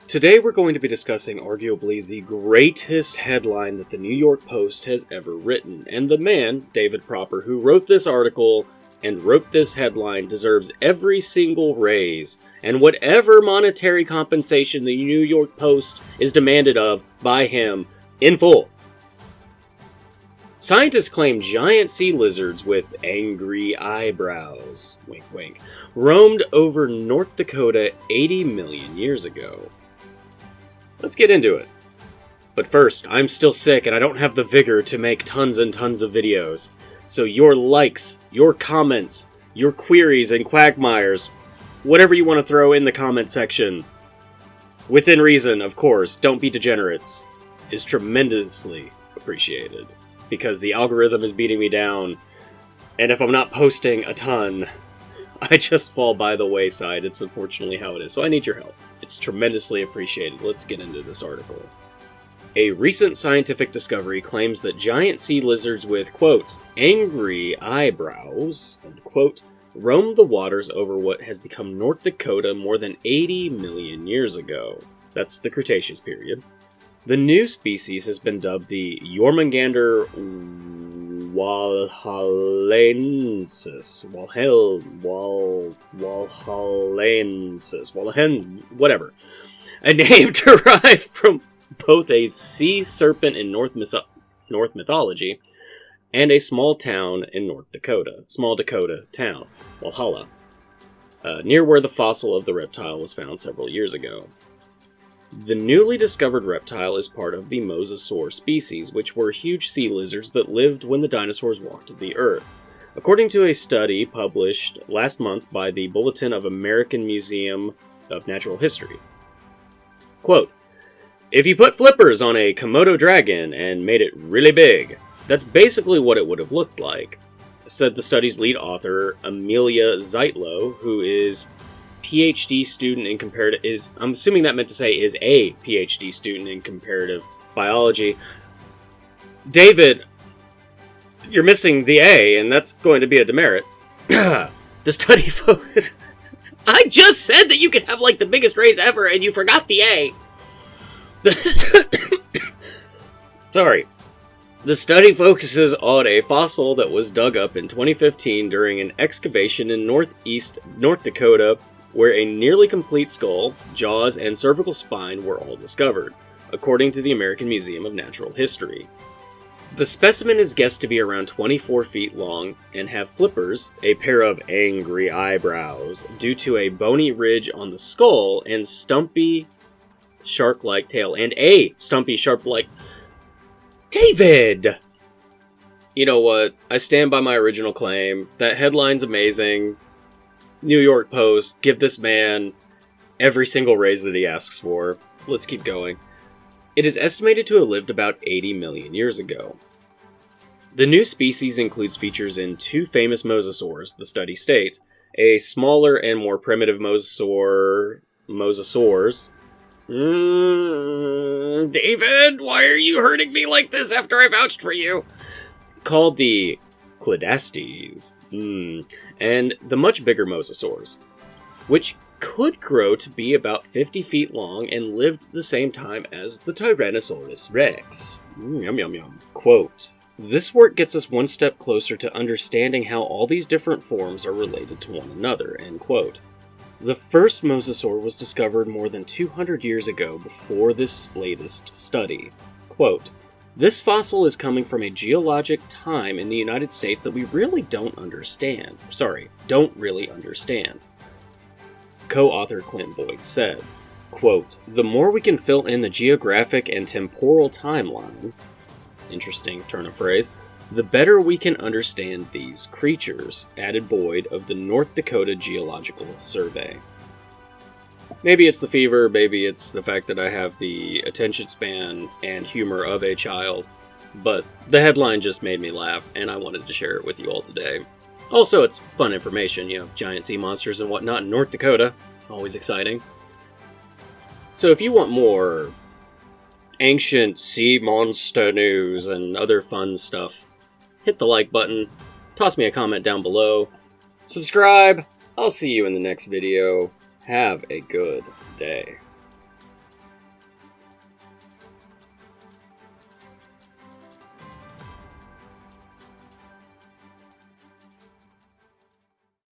Today we're going to be discussing arguably the greatest headline that the New York Post has ever written, and the man, David Proper, who wrote this article and wrote this headline deserves every single raise, and whatever monetary compensation the New York Post is demanded of by him in full. Scientists claim giant sea lizards with angry eyebrows, wink wink, roamed over North Dakota 80 million years ago. Let's get into it. But first, I'm still sick and I don't have the vigor to make tons and tons of videos. So your likes, your comments, your queries and quagmires, whatever you want to throw in the comment section, within reason, of course, don't be degenerates, is tremendously appreciated. Because the algorithm is beating me down, and if I'm not posting a ton, I just fall by the wayside. It's unfortunately how it is, so I need your help. It's tremendously appreciated. Let's get into this article. A recent scientific discovery claims that giant sea lizards with, quote, angry eyebrows, end quote, roamed the waters over what has become North Dakota more than 80 million years ago. That's the Cretaceous period. The new species has been dubbed the Jormungandr walhallaensis. Walhallaensis. Whatever. A name derived from both a sea serpent in North mythology and a small town in North Dakota. Small Dakota town, Walhalla, near where the fossil of the reptile was found several years ago. The newly discovered reptile is part of the mosasaur species, which were huge sea lizards that lived when the dinosaurs walked the earth. According to a study published last month by the Bulletin of American Museum of Natural History. Quote, if you put flippers on a Komodo dragon and made it really big, that's basically what it would have looked like, said the study's lead author, Amelia Zeitlow, who is PhD student in comparative I'm assuming that meant to say is a PhD student in comparative biology. David, you're missing the A, and that's going to be a demerit. The study focus. I just said that you could have like the biggest raise ever, and you forgot the A. Sorry. The study focuses on a fossil that was dug up in 2015 during an excavation in northeast North Dakota, where a nearly complete skull, jaws, and cervical spine were all discovered, according to the American Museum of Natural History. The specimen is guessed to be around 24 feet long and have flippers, a pair of angry eyebrows, due to a bony ridge on the skull and stumpy, shark-like tail, and a stumpy, sharp-like... David! You know what? I stand by my original claim. That headline's amazing. New York Post, give this man every single raise that he asks for. Let's keep going. It is estimated to have lived about 80 million years ago. The new species includes features in two famous mosasaurs, the study states, a smaller and more primitive mosasaurs. David, why are you hurting me like this after I vouched for you? Called the Cladastes. And the much bigger mosasaurs, which could grow to be about 50 feet long and lived at the same time as the Tyrannosaurus rex. Yum yum yum. Quote, this work gets us one step closer to understanding how all these different forms are related to one another, end quote. The first mosasaur was discovered more than 200 years ago before this latest study. Quote, this fossil is coming from a geologic time in the United States that we really don't understand. Co-author Clint Boyd said, quote, the more we can fill in the geographic and temporal timeline, interesting turn of phrase, the better we can understand these creatures, added Boyd of the North Dakota Geological Survey. Maybe it's the fever, maybe it's the fact that I have the attention span and humor of a child, but the headline just made me laugh, and I wanted to share it with you all today. Also, it's fun information, you know, giant sea monsters and whatnot in North Dakota. Always exciting. So if you want more ancient sea monster news and other fun stuff, hit the like button, toss me a comment down below, subscribe. I'll see you in the next video. Have a good day.